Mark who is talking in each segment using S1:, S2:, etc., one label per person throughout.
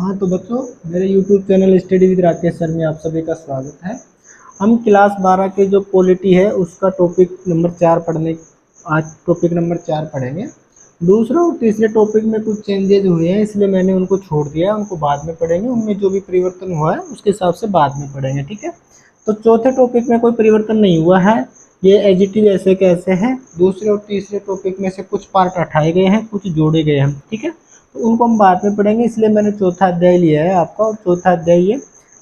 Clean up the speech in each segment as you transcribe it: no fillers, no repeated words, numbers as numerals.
S1: हाँ तो बच्चों, मेरे YouTube channel study with Rakesh sir में आप सभी का स्वागत है। हम क्लास 12 के जो पॉलिटी है उसका टॉपिक नंबर 4 आज टॉपिक नंबर 4 पढ़ेंगे। दूसरा और तीसरे टॉपिक में कुछ चेंजेज हुए हैं, इसलिए मैंने उनको छोड़ दिया है, उनको बाद में पढ़ेंगे। उनमें जो भी परिवर्तन हुआ है उसके हिसाब से बाद में पढ़ेंगे, ठीक है। तो चौथे टॉपिक में कोई परिवर्तन नहीं हुआ है, ये एज इट इज ऐसे कैसे हैं। दूसरे और तीसरे टॉपिक में से कुछ पार्ट हटाए गए हैं, कुछ जोड़े गए हैं, ठीक है। तो उनको हम बाद में पढ़ेंगे, इसलिए मैंने चौथा अध्याय लिया है आपका, और चौथा अध्याय ये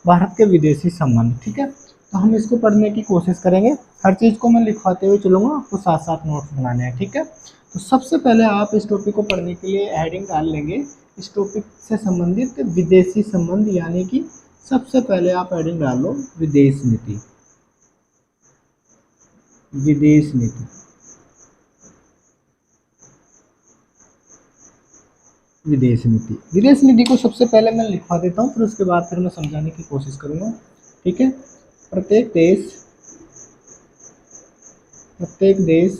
S1: भारत के विदेशी संबंध, ठीक है। तो हम इसको पढ़ने की कोशिश करेंगे। हर चीज़ को मैं लिखवाते हुए चलूँगा, आपको साथ साथ नोट्स बनाने हैं, ठीक है। तो सबसे पहले आप इस टॉपिक को पढ़ने के लिए हेडिंग डाल लेंगे, इस टॉपिक से संबंधित विदेशी संबंध, यानी कि सबसे पहले आप हेडिंग डाल लो विदेश नीति। विदेश नीति, विदेश नीति। विदेश नीति को सबसे पहले मैं लिखवा देता हूँ, फिर उसके बाद फिर मैं समझाने की कोशिश करूँगा, ठीक है। प्रत्येक देश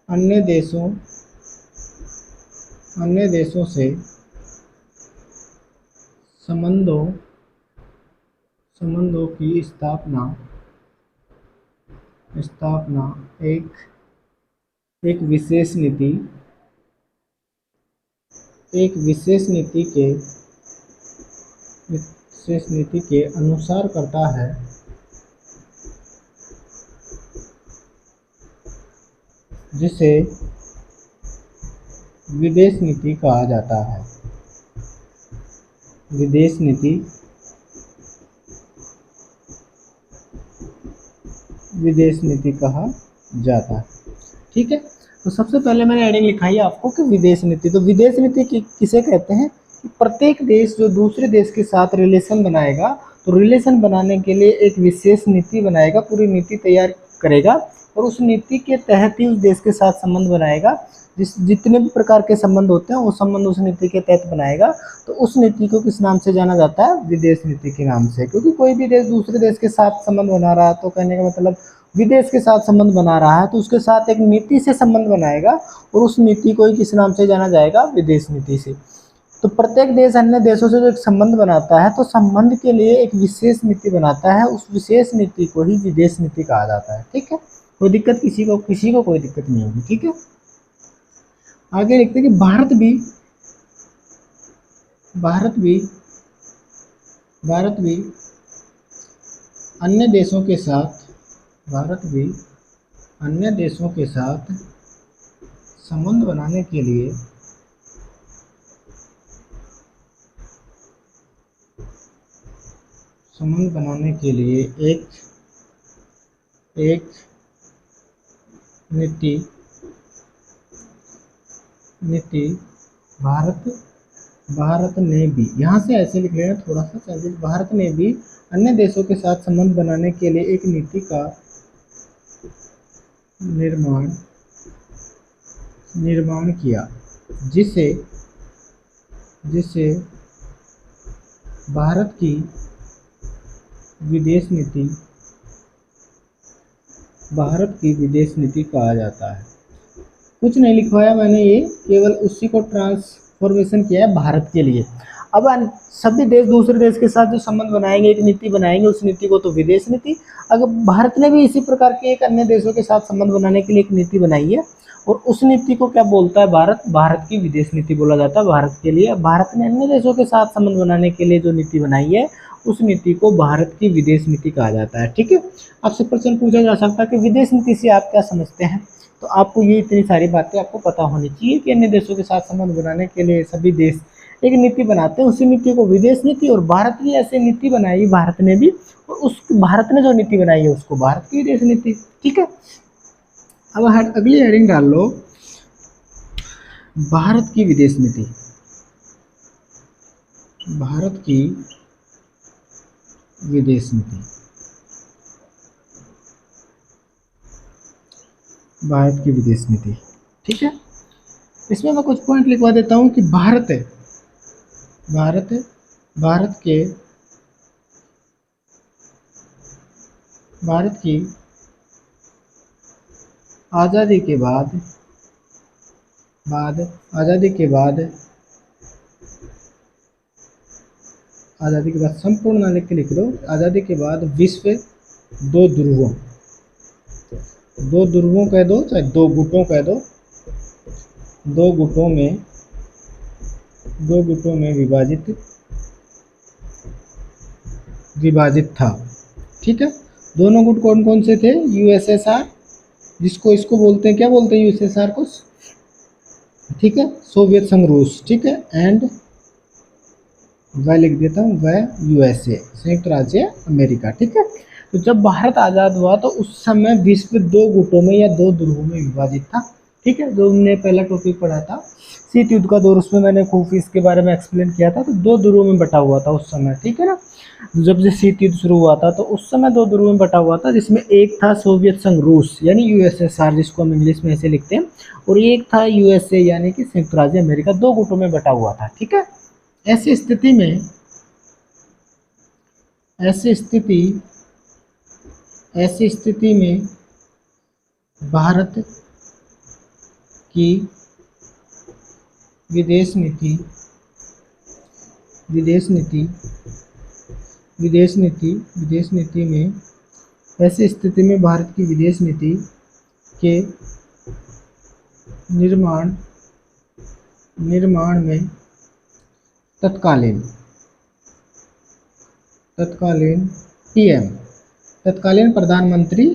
S1: अन्य देशों से संबंधों की स्थापना एक विशेष नीति के अनुसार करता है, जिसे विदेश नीति कहा जाता है। विदेश नीति कहा जाता है, ठीक है। तो सबसे पहले मैंने हेडिंग लिखाई है आपको कि विदेश नीति। तो विदेश नीति किसे कहते हैं कि प्रत्येक देश जो दूसरे देश के साथ रिलेशन बनाएगा, तो रिलेशन बनाने के लिए एक विशेष नीति बनाएगा, पूरी नीति तैयार करेगा, और उस नीति के तहत ही उस देश के साथ संबंध बनाएगा। जितने भी प्रकार के संबंध होते हैं वो संबंध उस नीति के तहत बनाएगा। तो उस नीति को किस नाम से जाना जाता है? विदेश नीति के नाम से। क्योंकि कोई भी देश दूसरे देश के साथ संबंध बना रहा है, तो कहने का मतलब विदेश के साथ संबंध बना रहा है, तो उसके साथ एक नीति से संबंध बनाएगा, और उस नीति को ही किस नाम से जाना जाएगा? विदेश नीति से। तो प्रत्येक देश अन्य देशों से जो एक संबंध बनाता है, तो संबंध के लिए एक विशेष नीति बनाता है, उस विशेष नीति को ही विदेश नीति कहा जाता है, ठीक है। कोई दिक्कत किसी को कोई दिक्कत नहीं होगी, ठीक है। आगे लिखते हैं कि भारत भी अन्य देशों के साथ संबंध बनाने के लिए एक नीति भारत ने भी, यहाँ से ऐसे लिख लेना थोड़ा सा चेंजेस, भारत ने भी अन्य देशों के साथ संबंध बनाने के लिए एक नीति का निर्माण किया, जिसे भारत की विदेश नीति कहा जाता है। कुछ नहीं लिखवाया मैंने, ये केवल उसी को ट्रांसफॉर्मेशन किया है भारत के लिए। अब सभी देश दूसरे देश के साथ जो संबंध बनाएंगे, एक नीति बनाएंगे, उस नीति को तो विदेश नीति। अगर भारत ने भी इसी प्रकार के एक अन्य देशों के साथ संबंध बनाने के लिए एक नीति बनाई है, और उस नीति को क्या बोलता है? भारत की विदेश नीति बोला जाता है भारत के लिए। भारत ने अन्य देशों के साथ संबंध बनाने के लिए जो नीति बनाई है, उस नीति को भारत की विदेश नीति कहा जाता है, ठीक है। आपसे प्रश्न पूछा जा सकता है कि विदेश नीति से आप क्या समझते हैं? तो आपको ये इतनी सारी बातें आपको पता होनी चाहिए कि अन्य देशों के साथ संबंध बनाने के लिए सभी देश एक नीति बनाते हैं, उसी नीति को विदेश नीति। और भारत ने ऐसे नीति बनाई, भारत ने भी, और उस भारत ने जो नीति बनाई है उसको भारत की विदेश नीति, ठीक है। अब अगली हेडिंग डाल लो, भारत की विदेश नीति। भारत की विदेश नीति, भारत की विदेश नीति, ठीक है। इसमें मैं कुछ पॉइंट लिखवा देता हूँ कि भारत की आज़ादी के बाद आज़ादी के बाद संपूर्ण ना लिख के लिख दो, आज़ादी के बाद विश्व दो ध्रुवों, दो ध्रुवों कह दो चाहे दो गुटों कह दो, दो गुटों में विभाजित था। ठीक है, दोनों गुट कौन कौन से थे? यूएसएसआर, जिसको इसको बोलते हैं, क्या बोलते हैं यूएसएसआर को? ठीक है, सोवियत संघ रूस। ठीक है, एंड वह लिख देता हूँ, वह यूएसए, संयुक्त राज्य अमेरिका। ठीक है, तो जब भारत आज़ाद हुआ तो उस समय विश्व दो गुटों में या दो ध्रुवों में विभाजित था। ठीक है, जो हमने पहला टॉपिक पढ़ा था शीत युद्ध का दौर, उसमें मैंने खूब इसके बारे में एक्सप्लेन किया था। तो दो ध्रुवों में बटा हुआ था उस समय। ठीक है ना, जब से शीत युद्ध शुरू हुआ था तो उस समय दो ध्रुवों में बटा हुआ था, जिसमें एक था सोवियत संघ रूस यानी यूएसएसआर, जिसको हम इंग्लिश में ऐसे लिखते हैं, और एक था यूएसए यानी कि संयुक्त राज्य अमेरिका। दो गुटों में बटा हुआ था। ठीक है, ऐसी स्थिति में भारत की विदेश नीति में, ऐसी स्थिति में भारत की विदेश नीति के निर्माण में तत्कालीन पीएम, तत्कालीन प्रधानमंत्री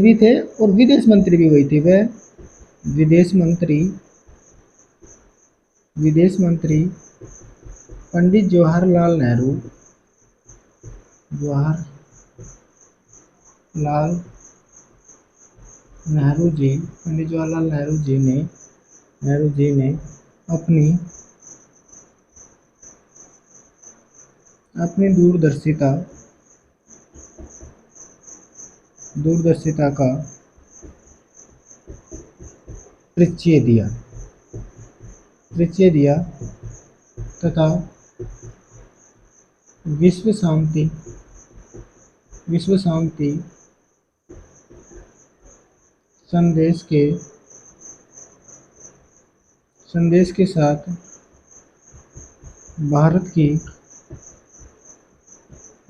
S1: भी थे और विदेश मंत्री भी वही थे। वह विदेश मंत्री पंडित जवाहरलाल नेहरू जी ने अपनी दूरदर्शिता का परिचय दिया तथा विश्व शांति संदेश के साथ भारत की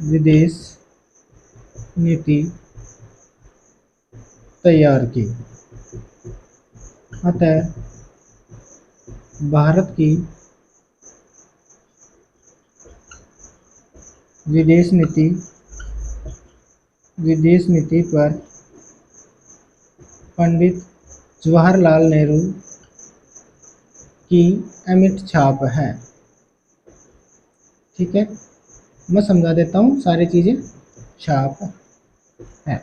S1: विदेश नीति तैयार की। अतः भारत की विदेश नीति पर पंडित जवाहरलाल नेहरू की अमिट छाप है। ठीक है, मैं समझा देता हूँ सारी चीज़ें, छाप है।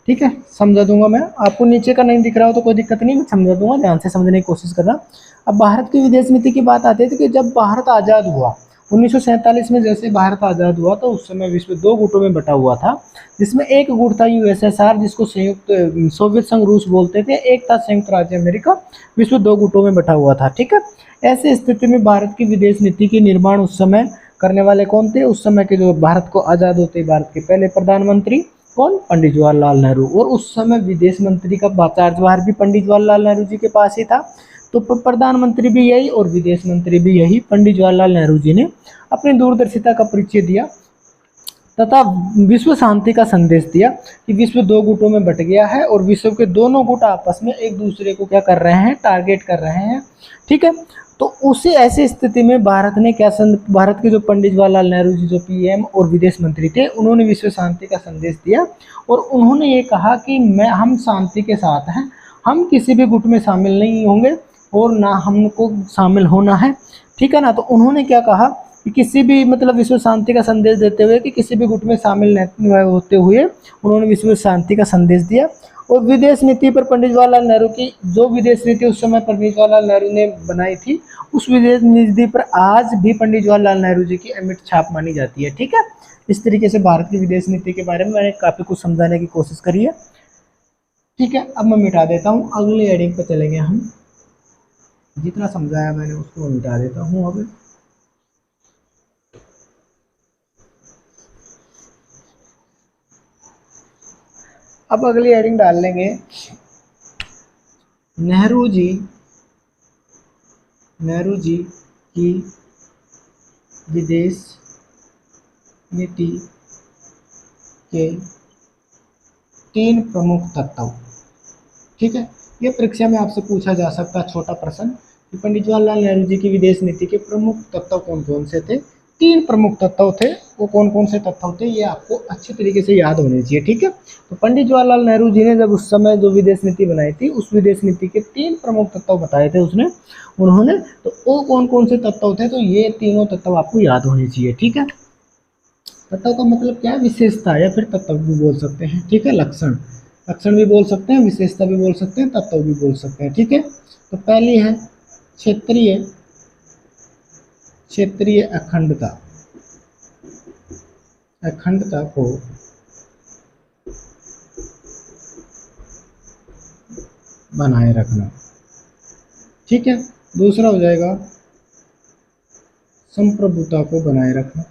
S1: ठीक है, समझा दूंगा मैं, आपको नीचे का नहीं दिख रहा हो तो कोई दिक्कत नहीं, मैं समझा दूंगा, ध्यान से समझने की कोशिश करना। अब भारत की विदेश नीति की बात आती है तो कि जब भारत आज़ाद हुआ 1947 में, जैसे भारत आज़ाद हुआ तो उस समय विश्व दो गुटों में बटा हुआ था, जिसमें एक गुट था यूएसएसआर, जिसको सोवियत संघ रूस बोलते थे, एक था संयुक्त राज्य अमेरिका। विश्व दो गुटों में बटा हुआ था। ठीक है, ऐसी स्थिति में भारत की विदेश नीति के निर्माण उस समय करने वाले कौन थे? उस समय के जो भारत को आज़ाद होते ही भारत के पहले प्रधानमंत्री कौन? पंडित जवाहरलाल नेहरू। और उस समय विदेश मंत्री का कार्यभार भी पंडित जवाहरलाल नेहरू जी के पास ही था। तो प्रधानमंत्री भी यही और विदेश मंत्री भी यही, पंडित जवाहरलाल नेहरू जी ने अपनी दूरदर्शिता का परिचय दिया तथा विश्व शांति का संदेश दिया कि विश्व दो गुटों में बट गया है और विश्व के दोनों गुट आपस में एक दूसरे को क्या कर रहे हैं? टारगेट कर रहे हैं। ठीक है, तो उसी ऐसी स्थिति में भारत ने क्या भारत के जो पंडित जवाहरलाल नेहरू जी जो पीएम और विदेश मंत्री थे, उन्होंने विश्व शांति का संदेश दिया और उन्होंने ये कहा कि हम शांति के साथ हैं, हम किसी भी गुट में शामिल नहीं होंगे और ना हमको शामिल होना है। ठीक है ना, तो उन्होंने क्या कहा कि किसी भी मतलब विश्व शांति का संदेश देते हुए कि किसी भी गुट में शामिल नहीं होते हुए उन्होंने विश्व शांति का संदेश दिया। और विदेश नीति पर पंडित जवाहरलाल नेहरू की जो विदेश नीति उस समय पंडित जवाहरलाल नेहरू ने बनाई थी, उस विदेश नीति पर आज भी पंडित जवाहरलाल नेहरू जी की अमिट छाप मानी जाती है। ठीक है, इस तरीके से भारत की विदेश नीति के बारे में मैंने काफ़ी कुछ समझाने की कोशिश करी है। ठीक है, अब मैं मिटा देता हूँ, अगले हेडिंग पर चलेंगे हम। जितना समझाया मैंने उसको मिटा देता हूँ अब। अब अगली हेडिंग डाल लेंगे, नेहरू जी की विदेश नीति के 3 प्रमुख तत्व। ठीक है, ये परीक्षा में आपसे पूछा जा सकता है छोटा प्रश्न कि पंडित जवाहरलाल नेहरू जी की विदेश नीति के प्रमुख तत्व कौन कौन से थे। 3 प्रमुख तत्व थे, वो कौन कौन से तत्व थे ये आपको अच्छे तरीके से याद होने चाहिए। ठीक है, तो पंडित जवाहरलाल नेहरू जी ने जब उस समय जो विदेश नीति बनाई थी, उस विदेश नीति के 3 प्रमुख तत्व बताए थे उन्होंने, तो वो कौन कौन से तत्व थे, तो ये तीनों तत्व आपको याद होने चाहिए। ठीक है, तत्व का मतलब क्या है, विशेषता या फिर तत्व भी बोल सकते हैं। ठीक है, लक्षण भी बोल सकते हैं, विशेषता भी बोल सकते हैं, तत्व भी बोल सकते हैं। ठीक है, तो पहली है क्षेत्रीय अखंडता को बनाए रखना। ठीक है, दूसरा हो जाएगा संप्रभुता को बनाए रखना।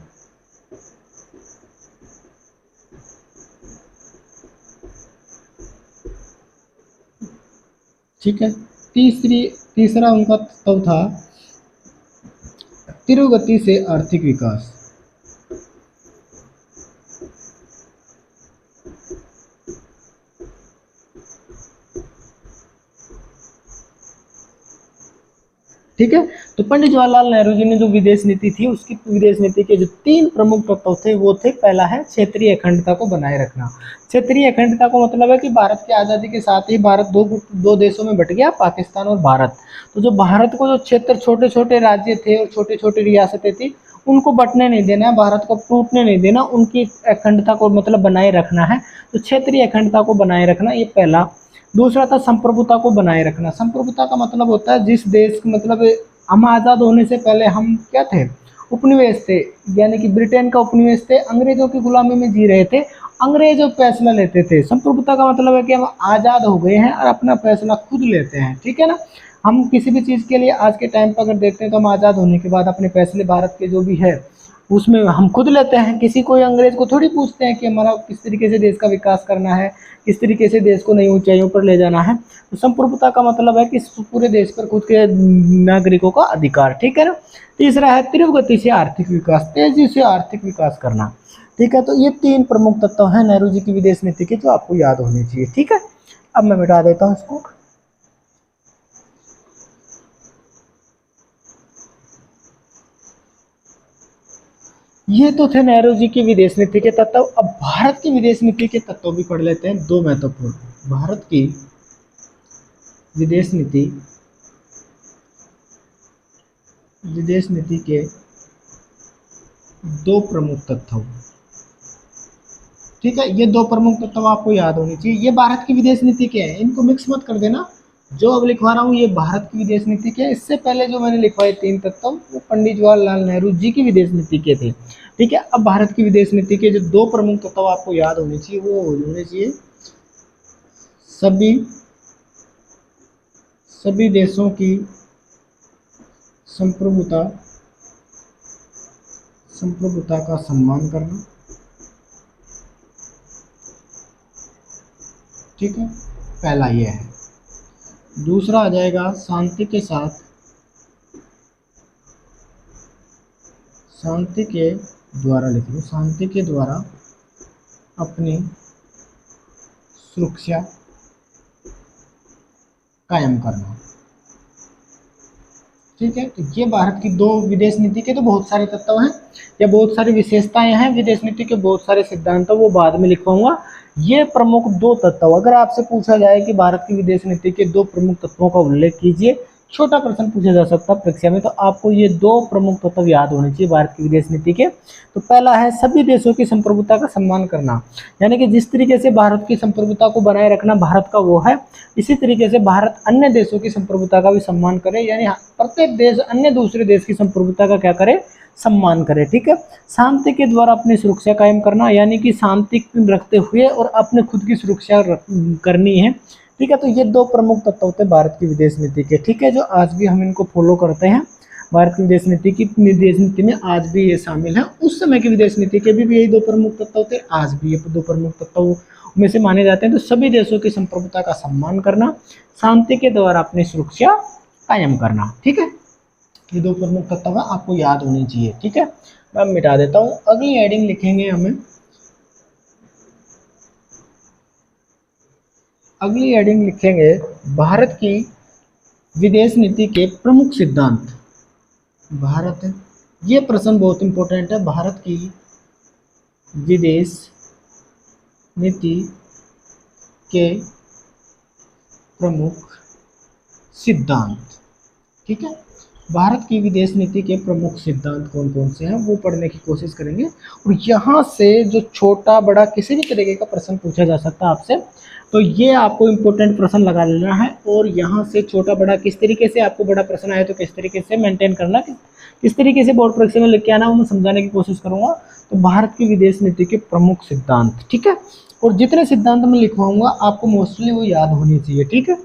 S1: ठीक है, तीसरा उनका तत्व था तीव्र से आर्थिक विकास। ठीक है, तो पंडित जवाहरलाल नेहरू जी ने जो विदेश नीति थी, उसकी विदेश नीति के जो 3 प्रमुख तत्व थे वो थे, पहला है क्षेत्रीय अखंडता को बनाए रखना। क्षेत्रीय अखंडता को मतलब है कि भारत की आज़ादी के साथ ही भारत दो देशों में बट गया, पाकिस्तान और भारत। तो जो भारत को जो क्षेत्र छोटे छोटे राज्य थे और छोटे छोटे रियासतें थी, उनको बंटने नहीं देना है, भारत को टूटने नहीं देना, उनकी अखंडता को मतलब बनाए रखना है। तो क्षेत्रीय अखंडता को बनाए रखना ये पहला। दूसरा था संप्रभुता को बनाए रखना। संप्रभुता का मतलब होता है जिस देश मतलब हम आज़ाद होने से पहले हम क्या थे, उपनिवेश थे, यानी कि ब्रिटेन का उपनिवेश थे, अंग्रेजों की गुलामी में जी रहे थे, अंग्रेजों फैसला लेते थे। संप्रभुता का मतलब है कि हम आज़ाद हो गए हैं और अपना फैसला खुद लेते हैं। ठीक है ना, हम किसी भी चीज़ के लिए आज के टाइम पर अगर देखते हैं तो हम आज़ाद होने के बाद अपने फैसले भारत के जो भी है उसमें हम खुद लेते हैं। किसी कोई अंग्रेज को थोड़ी पूछते हैं कि हमारा किस तरीके से देश का विकास करना है, किस तरीके से देश को नई ऊंचाइयों पर ले जाना है। तो संप्रभुता का मतलब है कि पूरे देश पर खुद के नागरिकों का अधिकार। ठीक है ना। तीसरा है तीव्र गति से आर्थिक विकास, तेजी से आर्थिक विकास करना। ठीक है, तो ये 3 प्रमुख तत्व हैं नेहरू जी की विदेश नीति के जो आपको याद होने चाहिए। ठीक है, अब मैं मिटा देता हूँ इसको। ये तो थे नेहरू जी की विदेश नीति के तत्व। अब भारत की विदेश नीति के तत्व भी पढ़ लेते हैं, 2 महत्वपूर्ण। भारत की विदेश नीति के 2 प्रमुख तत्व। ठीक है, ये 2 प्रमुख तत्व आपको याद होनी चाहिए। ये भारत की विदेश नीति के हैं, इनको मिक्स मत कर देना। जो अब लिखवा रहा हूँ ये भारत की विदेश नीति के, इससे पहले जो मैंने लिखवाए 3 तत्व वो पंडित जवाहरलाल नेहरू जी की विदेश नीति के थे। ठीक है, अब भारत की विदेश नीति के जो 2 प्रमुख तत्व आपको याद होने चाहिए वो होने चाहिए सभी देशों की संप्रभुता का सम्मान करना। ठीक है, पहला ये है। दूसरा आ जाएगा शांति के द्वारा अपनी सुरक्षा कायम करना। ठीक है, तो ये भारत की 2 विदेश नीति के तो बहुत सारे तत्व हैं या बहुत सारी विशेषताएं हैं विदेश नीति के, बहुत सारे सिद्धांत वो बाद में लिखवाऊंगा। ये प्रमुख 2 तत्व, अगर आपसे पूछा जाए कि भारत की विदेश नीति के 2 प्रमुख तत्वों का उल्लेख कीजिए, छोटा प्रश्न पूछा जा सकता है परीक्षा में, तो आपको ये 2 प्रमुख तत्व याद होने चाहिए भारत की विदेश नीति के। तो पहला है सभी देशों की संप्रभुता का सम्मान करना, यानी कि जिस तरीके से भारत की संप्रभुता को बनाए रखना भारत का वो है, इसी तरीके से भारत अन्य देशों की संप्रभुता का भी सम्मान करे, यानी प्रत्येक देश अन्य दूसरे देश की संप्रभुता का क्या करे, सम्मान करे। ठीक है, शांति के द्वारा अपनी सुरक्षा कायम करना, यानी कि शांति रखते हुए और अपने खुद की सुरक्षा करनी है। ठीक है, तो ये 2 प्रमुख तत्व होते हैं भारत की विदेश नीति के। ठीक है, जो आज भी हम इनको फॉलो करते हैं। भारत की विदेश नीति में आज भी ये शामिल है। उस समय की विदेश नीति के भी यही 2 प्रमुख तत्व होते हैं, आज भी ये 2 प्रमुख तत्व में से माने जाते हैं। तो सभी देशों की संप्रभुता का सम्मान करना, शांति के द्वारा अपनी सुरक्षा कायम करना। ठीक है, ये दो प्रमुख तत्व है, आपको याद होनी चाहिए। ठीक है, मैं मिटा देता हूँ। अगली हेडिंग लिखेंगे हमें, अगली हेडिंग लिखेंगे भारत की विदेश नीति के प्रमुख सिद्धांत। भारत, ये प्रश्न बहुत इंपॉर्टेंट है। भारत की विदेश नीति के प्रमुख सिद्धांत। ठीक है, भारत की विदेश नीति के प्रमुख सिद्धांत कौन कौन से हैं वो पढ़ने की कोशिश करेंगे। और यहाँ से जो छोटा बड़ा किसी भी तरीके का प्रश्न पूछा जा सकता है आपसे, तो ये आपको इम्पोर्टेंट प्रश्न लगा लेना है। और यहाँ से छोटा बड़ा किस तरीके से आपको बड़ा प्रश्न आए तो किस तरीके से मेंटेन करना, किस तरीके से बोर्ड परीक्षा में लिख के आना, वो मैं समझाने की कोशिश करूँगा। तो भारत की विदेश नीति के प्रमुख सिद्धांत, ठीक है। और जितने सिद्धांत मैं लिखवाऊंगा आपको मोस्टली वो याद होनी चाहिए। ठीक है,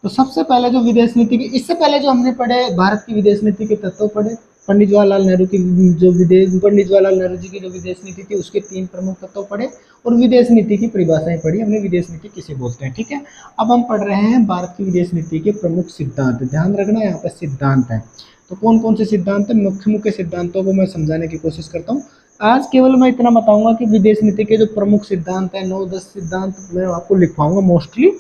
S1: तो सबसे पहले जो विदेश नीति की, इससे पहले जो हमने पढ़े भारत की विदेश नीति के तत्व पढ़े, पंडित जवाहरलाल नेहरू की जो पंडित जवाहरलाल नेहरू जी की जो विदेश नीति थी उसके 3 प्रमुख तत्व पढ़े, और विदेश नीति की परिभाषाएं पढ़ी हमने, विदेश नीति किसे बोलते हैं। ठीक है, अब हम पढ़ रहे हैं भारत की विदेश नीति के प्रमुख सिद्धांत। ध्यान रखना यहाँ पर सिद्धांत है, तो कौन कौन से सिद्धांत है, मुख्य मुख्य सिद्धांतों को मैं समझाने की कोशिश करता हूँ। आज केवल मैं इतना बताऊंगा कि विदेश नीति के जो प्रमुख सिद्धांत है, 9-10 सिद्धांत मैं आपको लिखवाऊंगा मोस्टली।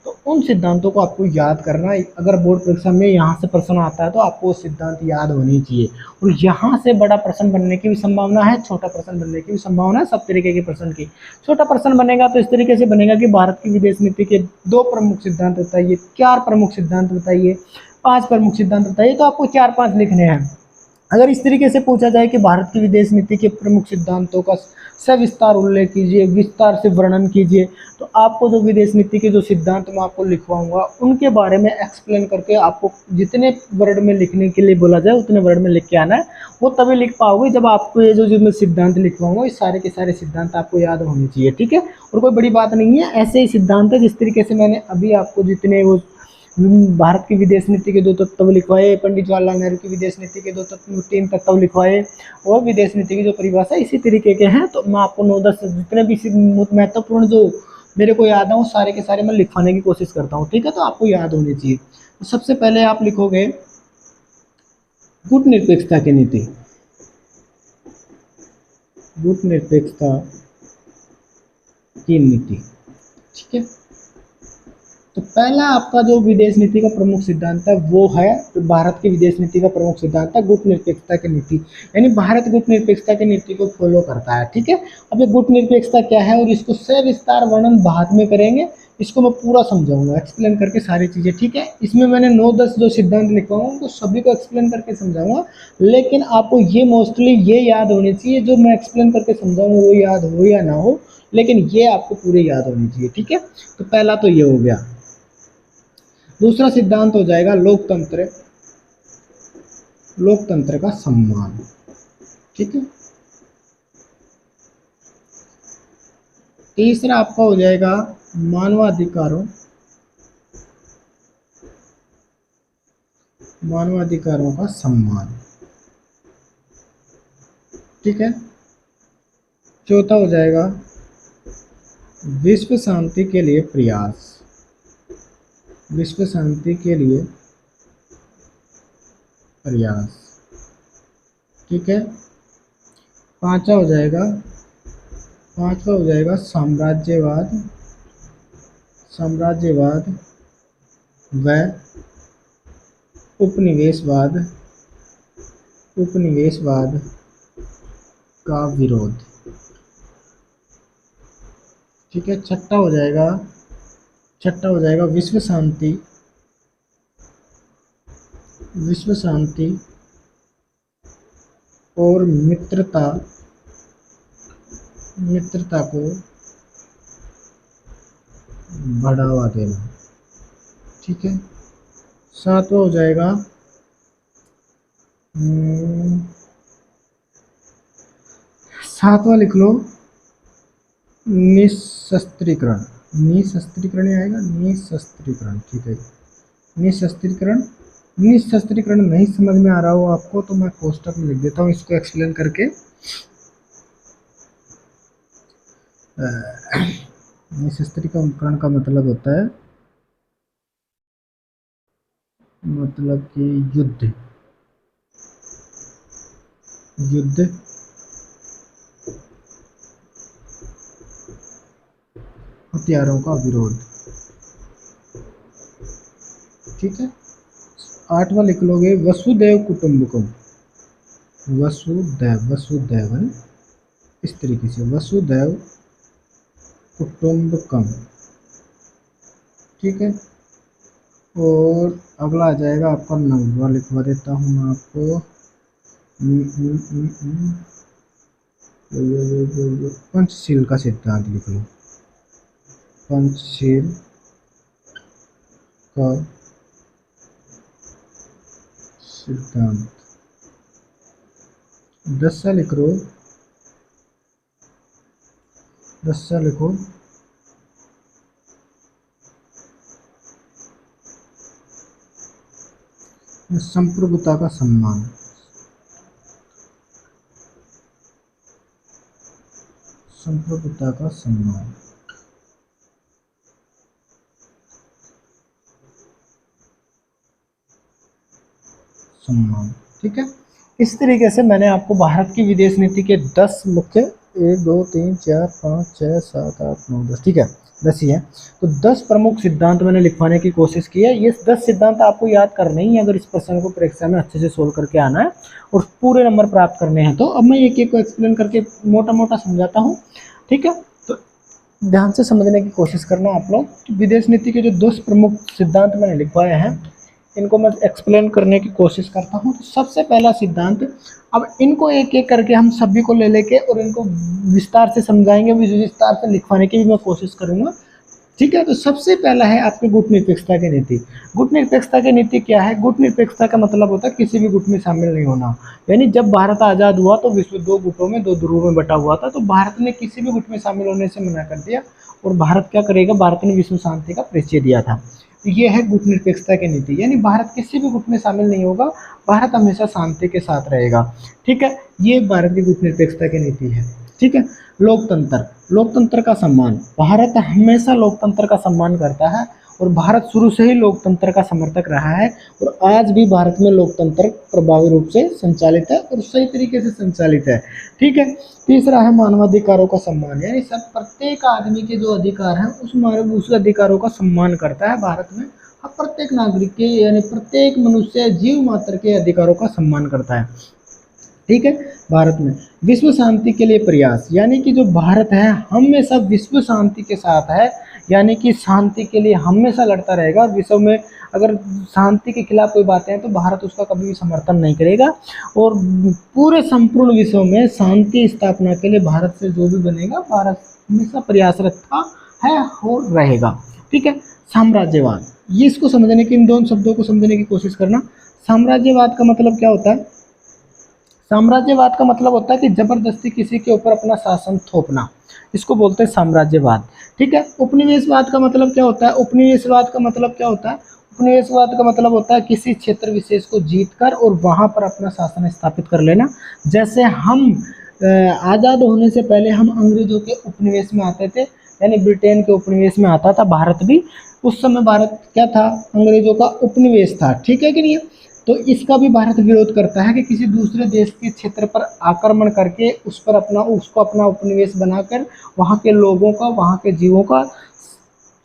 S1: तो उन सिद्धांतों को आपको याद करना है। अगर बोर्ड परीक्षा में यहाँ से प्रश्न आता है तो आपको वो सिद्धांत याद होनी चाहिए। और यहाँ से बड़ा प्रश्न बनने की भी संभावना है, छोटा प्रश्न बनने की भी संभावना है, सब तरीके के प्रश्न की। छोटा प्रश्न बनेगा तो इस तरीके से बनेगा कि भारत की विदेश नीति के 2 प्रमुख सिद्धांत बताइए, 4 प्रमुख सिद्धांत बताइए, 5 प्रमुख सिद्धांत बताइए, तो आपको 4-5 लिखने हैं। अगर इस तरीके से पूछा जाए कि भारत की विदेश नीति के प्रमुख सिद्धांतों का सविस्तार उल्लेख कीजिए, विस्तार से वर्णन कीजिए, तो आपको जो विदेश नीति के जो सिद्धांत मैं आपको लिखवाऊंगा उनके बारे में एक्सप्लेन करके आपको जितने वर्ड में लिखने के लिए बोला जाए उतने वर्ड में लिख के आना है। वो तभी लिख पाओगे जब आपको ये जो मैं सिद्धांत लिखवाऊंगा, ये सारे के सारे सिद्धांत आपको याद होने चाहिए। ठीक है, और कोई बड़ी बात नहीं है, ऐसे ही सिद्धांत है जिस तरीके से मैंने अभी आपको जितने वो भारत की विदेश नीति के 2 तत्व लिखवाए, पंडित जवाहरलाल नेहरू की विदेश नीति के 3 तत्व लिखवाए, और विदेश नीति की जो परिभाषा इसी तरीके के हैं। तो मैं आपको 9-10 जितने भी महत्वपूर्ण जो मेरे को याद है वो सारे के सारे मैं लिखवाने की कोशिश करता हूँ। ठीक है, तो आपको याद होनी चाहिए। तो सबसे पहले आप लिखोगे गुटनिरपेक्षता की नीति, गुटनिरपेक्षता की नीति। ठीक है, तो पहला आपका जो विदेश नीति का प्रमुख सिद्धांत है वो है, तो भारत की विदेश नीति का प्रमुख सिद्धांत है गुटनिरपेक्षता की नीति, यानी भारत गुटनिरपेक्षता की नीति को फॉलो करता है। ठीक है, अब ये गुटनिरपेक्षता क्या है और इसको सविस्तार वर्णन बाद में करेंगे, इसको मैं पूरा समझाऊंगा एक्सप्लेन करके सारी चीज़ें। ठीक है, इसमें मैंने 9-10 जो सिद्धांत लिखवाऊंगा उनको सभी को एक्सप्लेन करके समझाऊंगा, लेकिन आपको ये मोस्टली ये याद होनी चाहिए, जो मैं एक्सप्लेन करके समझाऊंगा वो याद हो या ना हो, लेकिन ये आपको पूरे याद होनी चाहिए। ठीक है, तो पहला तो ये हो गया। दूसरा सिद्धांत हो जाएगा लोकतंत्र, लोकतंत्र का सम्मान। ठीक है, तीसरा आपका हो जाएगा मानवाधिकारों, मानवाधिकारों का सम्मान। ठीक है, चौथा हो जाएगा विश्व शांति के लिए प्रयास, विश्व शांति के लिए प्रयास। ठीक है, पांचवा हो जाएगा साम्राज्यवाद, साम्राज्यवाद व उपनिवेशवाद, उपनिवेशवाद का विरोध। ठीक है, छठा हो जाएगा विश्व शांति, विश्व शांति और मित्रता, मित्रता को बढ़ावा देना। ठीक है, सातवां हो जाएगा सातवां लिख लो निशस्त्रीकरण, निशस्त्रीकरण आएगा, निशस्त्रीकरण। ठीक है, निशस्त्रीकरण, निशस्त्रीकरण नहीं समझ में आ रहा हो आपको तो मैं कोष्टक में लिख देता हूँ इसको एक्सप्लेन करके। निशस्त्रीकरण का मतलब होता है, मतलब कि युद्ध, युद्ध हथियारों का विरोध। ठीक है। 8वां लिख लोगे वसुदैव कुटुंबकम। वसुदैव है इस तरीके से, वसुदैव कुटुंबकम। ठीक है। और अगला आ जाएगा आपका 9वां, लिखवा देता हूँ मैं आपको। पंचशील का सिद्धांत लिख लो। पंचशील का सिद्धांत 10 लिख लो। 10 लिखो। संप्रभुता का सम्मान। संप्रभुता का सम्मान। सम्मान। ठीक है। इस तरीके से मैंने आपको भारत की विदेश नीति के 10 मुख्य 1 2 3 4 5 6 7 8 9 10, ठीक है 10 ही है, तो 10 प्रमुख सिद्धांत मैंने लिखवाने की कोशिश की है। ये 10 सिद्धांत आपको याद करने ही, अगर इस प्रश्न को परीक्षा में अच्छे से सोल्व करके आना है और पूरे नंबर प्राप्त करने हैं। तो अब मैं एक एक को एक्सप्लेन करके मोटा मोटा समझाता हूँ। ठीक है। तो ध्यान से समझने की कोशिश करना आप लोग। विदेश नीति के जो 10 प्रमुख सिद्धांत मैंने लिखवाए हैं, इनको मैं एक्सप्लेन करने की कोशिश करता हूँ। तो सबसे पहला सिद्धांत, अब इनको एक एक करके हम सभी को ले लेके और इनको विस्तार से समझाएंगे, विस्तार से लिखवाने की भी मैं कोशिश करूँगा। ठीक है। तो सबसे पहला है आपकी गुट निरपेक्षता की नीति। गुट निरपेक्षता की नीति क्या है? गुट निरपेक्षता का मतलब होता है किसी भी गुट में शामिल नहीं होना। यानी जब भारत आज़ाद हुआ तो विश्व 2 गुटों में, 2 ध्रुवों में बटा हुआ था, तो भारत ने किसी भी गुट में शामिल होने से मना कर दिया और भारत क्या करेगा, भारत ने विश्व शांति का परिचय दिया था। तो ये है गुट निरपेक्षता की नीति, यानी भारत किसी भी गुट में शामिल नहीं होगा, भारत हमेशा शांति के साथ रहेगा। ठीक है। ये भारत की गुट निरपेक्षता की नीति है। ठीक है। लोकतंत्र, लोकतंत्र का सम्मान। भारत हमेशा लोकतंत्र का सम्मान करता है और भारत शुरू से ही लोकतंत्र का समर्थक रहा है और आज भी भारत में लोकतंत्र प्रभावी रूप से संचालित है और सही तरीके से संचालित है। ठीक है। तीसरा है मानवाधिकारों का सम्मान, यानी सब प्रत्येक आदमी के जो अधिकार हैं उस अधिकारों का सम्मान करता है भारत में। अब प्रत्येक नागरिक के, यानी प्रत्येक मनुष्य जीव मात्र के अधिकारों का सम्मान करता है। ठीक है। भारत में विश्व शांति के लिए प्रयास, यानी कि जो भारत है हमेशा विश्व शांति के साथ है, यानी कि शांति के लिए हमेशा लड़ता रहेगा। और विश्व में अगर शांति के खिलाफ कोई बातें हैं तो भारत उसका कभी भी समर्थन नहीं करेगा और पूरे संपूर्ण विश्व में शांति स्थापना के लिए भारत से जो भी बनेगा, भारत हमेशा प्रयासरत था, है और रहेगा। ठीक है। साम्राज्यवाद, ये इसको समझने की, इन दोनों शब्दों को समझने की कोशिश करना। साम्राज्यवाद का मतलब क्या होता है? साम्राज्यवाद का मतलब होता है कि जबरदस्ती किसी के ऊपर अपना शासन थोपना, इसको बोलते हैं साम्राज्यवाद। ठीक है। उपनिवेशवाद का मतलब क्या होता है? उपनिवेशवाद का मतलब क्या होता है? उपनिवेशवाद का मतलब होता है किसी क्षेत्र विशेष को जीतकर और वहां पर अपना शासन स्थापित कर लेना। जैसे हम आज़ाद होने से पहले हम अंग्रेजों के उपनिवेश में आते थे, यानी ब्रिटेन के उपनिवेश में आता था भारत भी। उस समय भारत क्या था? अंग्रेजों का उपनिवेश था। ठीक है कि नहीं? तो इसका भी भारत विरोध करता है कि किसी दूसरे देश के क्षेत्र पर आक्रमण करके उसको अपना उपनिवेश बनाकर वहाँ के लोगों का, वहाँ के जीवों का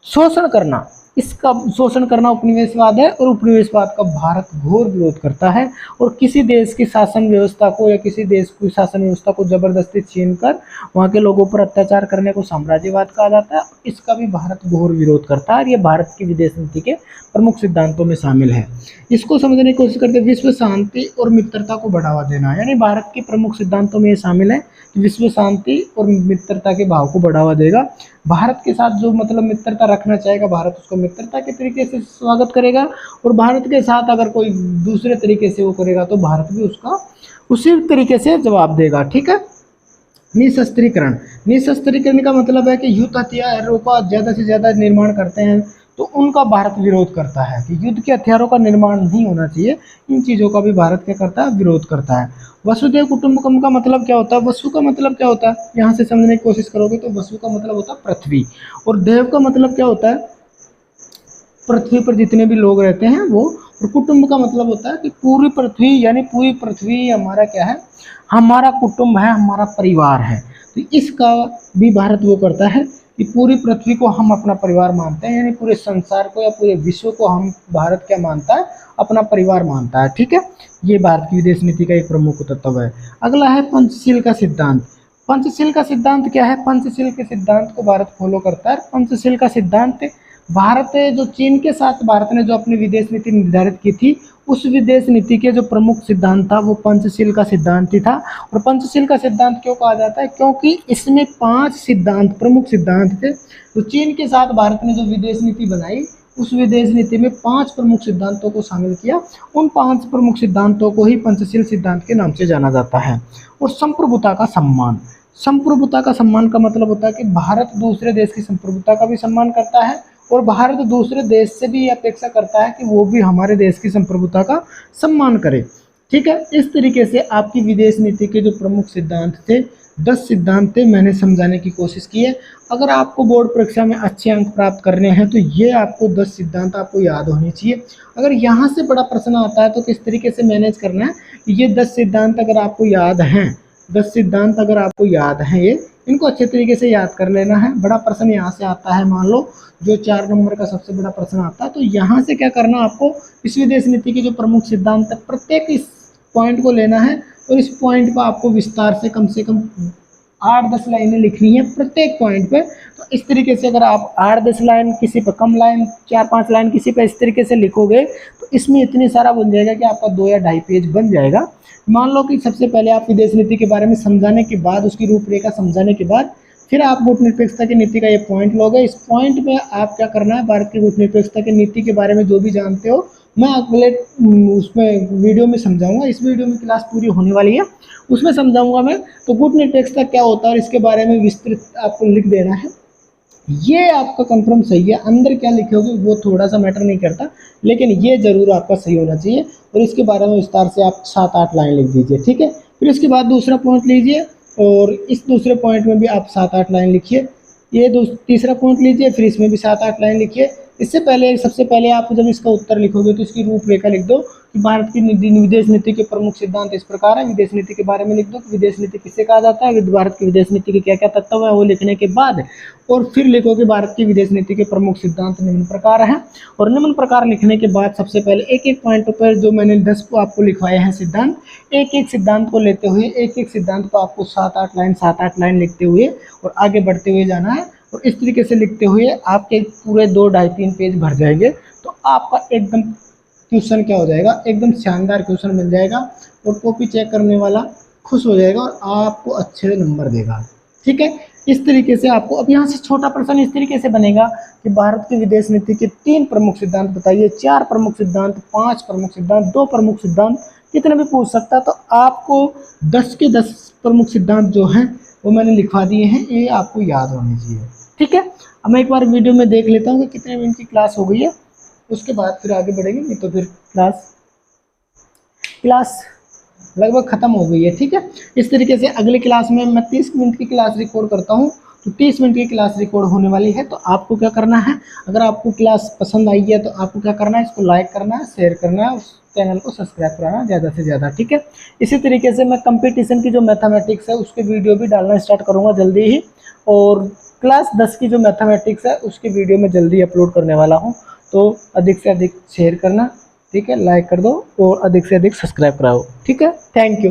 S1: शोषण करना, इसका शोषण करना उपनिवेशवाद है। और उपनिवेशवाद का भारत घोर विरोध करता है और किसी देश की शासन व्यवस्था को या किसी देश की शासन व्यवस्था को जबरदस्ती छीनकर वहाँ के लोगों पर अत्याचार करने को साम्राज्यवाद कहा जाता है। इसका भी भारत घोर विरोध करता है और ये भारत की विदेश नीति के प्रमुख सिद्धांतों में शामिल है। इसको समझने की कोशिश करते हैं। विश्व शांति और मित्रता को बढ़ावा देना, यानी भारत के प्रमुख सिद्धांतों में ये शामिल है कि विश्व शांति और मित्रता के भाव को बढ़ावा देगा। भारत के साथ जो मतलब मित्रता रखना चाहेगा, भारत उसको मित्रता के तरीके से स्वागत करेगा और भारत के साथ अगर कोई दूसरे तरीके से वो करेगा तो भारत भी उसका उसी तरीके से जवाब देगा। ठीक है। निशस्त्रीकरण, निशस्त्रीकरण का मतलब है कि युद्ध हथियारों का ज़्यादा से ज़्यादा निर्माण करते हैं तो उनका भारत विरोध करता है कि युद्ध के हथियारों का निर्माण नहीं होना चाहिए। इन चीज़ों का भी भारत क्या करता है? विरोध करता है। वसुदेव कुटुंबकम का मतलब क्या होता है? वसु का मतलब क्या होता है? यहाँ से समझने की कोशिश करोगे तो वसु का मतलब होता है पृथ्वी और देव का मतलब क्या होता है? पृथ्वी पर जितने भी लोग रहते हैं वो और कुटुंब का मतलब होता है कि पूरी पृथ्वी, यानी पूरी पृथ्वी हमारा क्या है, हमारा कुटुंब है, हमारा परिवार है। तो इसका भी भारत वो करता है कि पूरी पृथ्वी को हम अपना परिवार मानते हैं, यानी पूरे संसार को या पूरे विश्व को हम, भारत क्या मानता है, अपना परिवार मानता है। ठीक है, ये भारत की विदेश नीति का एक प्रमुख तत्व है। अगला है पंचशील का सिद्धांत। पंचशील का सिद्धांत क्या है? पंचशील के सिद्धांत को भारत फॉलो करता है। पंचशील का सिद्धांत भारत, जो चीन के साथ भारत ने जो अपनी विदेश नीति निर्धारित की थी, उस विदेश नीति के जो प्रमुख सिद्धांत था वो पंचशील का सिद्धांत ही था। और पंचशील का सिद्धांत क्यों कहा जाता है? क्योंकि इसमें 5 सिद्धांत, प्रमुख सिद्धांत थे। तो चीन के साथ भारत ने जो विदेश नीति बनाई, उस विदेश नीति में 5 प्रमुख सिद्धांतों को शामिल किया। उन 5 प्रमुख सिद्धांतों को ही पंचशील सिद्धांत के नाम से जाना जाता है। और संप्रभुता का सम्मान। संप्रभुता का सम्मान का मतलब होता है कि भारत दूसरे देश की संप्रभुता का भी सम्मान करता है, और भारत दूसरे देश से भी अपेक्षा करता है कि वो भी हमारे देश की संप्रभुता का सम्मान करे। ठीक है, इस तरीके से आपकी विदेश नीति के जो प्रमुख सिद्धांत थे, 10 सिद्धांत थे, मैंने समझाने की कोशिश की है। अगर आपको बोर्ड परीक्षा में अच्छे अंक प्राप्त करने हैं तो ये आपको 10 सिद्धांत आपको याद होनी चाहिए। अगर यहाँ से बड़ा प्रश्न आता है तो किस तरीके से मैनेज करना है, ये 10 सिद्धांत अगर आपको याद हैं, 10 सिद्धांत अगर आपको याद हैं, ये इनको अच्छे तरीके से याद कर लेना है। बड़ा प्रश्न यहाँ से आता है, मान लो जो 4 नंबर का सबसे बड़ा प्रश्न आता है, तो यहाँ से क्या करना, आपको इस विदेश नीति के जो प्रमुख सिद्धांत है, प्रत्येक इस पॉइंट को लेना है और इस पॉइंट पर आपको विस्तार से कम 8-10 लाइनें लिखनी है प्रत्येक पॉइंट पे। तो इस तरीके से अगर आप 8-10 लाइन, किसी पे कम लाइन, 4-5 लाइन किसी पे इस तरीके से लिखोगे तो इसमें इतनी सारा बन जाएगा कि आपका 2 या 2.5 पेज बन जाएगा। मान लो कि सबसे पहले आप विदेश नीति के बारे में समझाने के बाद, उसकी रूपरेखा समझाने के बाद, फिर आप कूटनीतिकता की नीति का ये पॉइंट लोगे। इस पॉइंट में आप क्या करना है, भारत की कूटनीतिकता की नीति के बारे में जो भी जानते हो मैं अगले उसमें वीडियो में समझाऊंगा। इस वीडियो में क्लास पूरी होने वाली है, उसमें समझाऊंगा मैं। तो कूटनीतिकता क्या होता है और इसके बारे में विस्तृत आपको लिख देना है। ये आपका कंफर्म सही है, अंदर क्या लिखोगे वो थोड़ा सा मैटर नहीं करता, लेकिन ये जरूर आपका सही होना चाहिए। और इसके बारे में विस्तार से आप 7-8 लाइन लिख दीजिए। ठीक है, फिर इसके बाद दूसरा पॉइंट लीजिए और इस दूसरे पॉइंट में भी आप 7-8 लाइन लिखिए। ये तीसरा पॉइंट लीजिए, फिर इसमें भी 7-8 लाइन लिखिए। इससे पहले, सबसे पहले आप जब इसका उत्तर लिखोगे तो इसकी रूपरेखा लिख दो कि भारत की विदेश नीति के प्रमुख सिद्धांत इस प्रकार है। विदेश नीति के बारे में लिख दो कि विदेश नीति किसे कहा जाता है, भारत की विदेश नीति के क्या क्या तत्व है, वो लिखने के बाद और फिर लिखो कि भारत की विदेश नीति के प्रमुख सिद्धांत निम्न प्रकार हैं। और निम्न प्रकार लिखने के बाद सबसे पहले एक एक पॉइंट पर जो मैंने 10 को आपको लिखवाए हैं सिद्धांत, एक एक सिद्धांत को लेते हुए, एक एक सिद्धांत को आपको 7-8 लाइन लिखते हुए और आगे बढ़ते हुए जाना है। और इस तरीके से लिखते हुए आपके पूरे 2-2.5-3 पेज भर जाएंगे। तो आपका एकदम क्वेश्चन क्या हो जाएगा, एकदम शानदार क्वेश्चन बन जाएगा और कॉपी चेक करने वाला खुश हो जाएगा और आपको अच्छे नंबर देगा। ठीक है, इस तरीके से आपको अब यहाँ से छोटा प्रश्न इस तरीके से बनेगा कि भारत की विदेश नीति के 3 प्रमुख सिद्धांत बताइए, 4 प्रमुख सिद्धांत, 5 प्रमुख सिद्धांत, 2 प्रमुख सिद्धांत, कितने भी पूछ सकता। तो आपको 10 के 10 प्रमुख सिद्धांत जो हैं वो मैंने लिखवा दिए हैं, ये आपको याद होने चाहिए। ठीक है, अब मैं एक बार वीडियो में देख लेता हूँ कि कितने मिनट की क्लास हो गई है, उसके बाद फिर आगे बढ़ेंगे। नहीं तो फिर क्लास लगभग ख़त्म हो गई है। ठीक है, इस तरीके से अगली क्लास में मैं 30 मिनट की क्लास रिकॉर्ड करता हूँ, तो 30 मिनट की क्लास रिकॉर्ड होने वाली है। तो आपको क्या करना है, अगर आपको क्लास पसंद आई है तो आपको क्या करना है, इसको लाइक करना है, शेयर करना है, उस चैनल को सब्सक्राइब कराना ज़्यादा से ज़्यादा। ठीक है, इसी तरीके से मैं कंपटीशन की जो मैथमेटिक्स है उसके वीडियो भी डालना स्टार्ट करूँगा जल्दी ही, और क्लास 10 की जो मैथमेटिक्स है उसकी वीडियो में जल्दी अपलोड करने वाला हूँ। तो अधिक से अधिक शेयर करना, ठीक है, लाइक कर दो और अधिक से अधिक सब्सक्राइब कराओ। ठीक है, थैंक यू।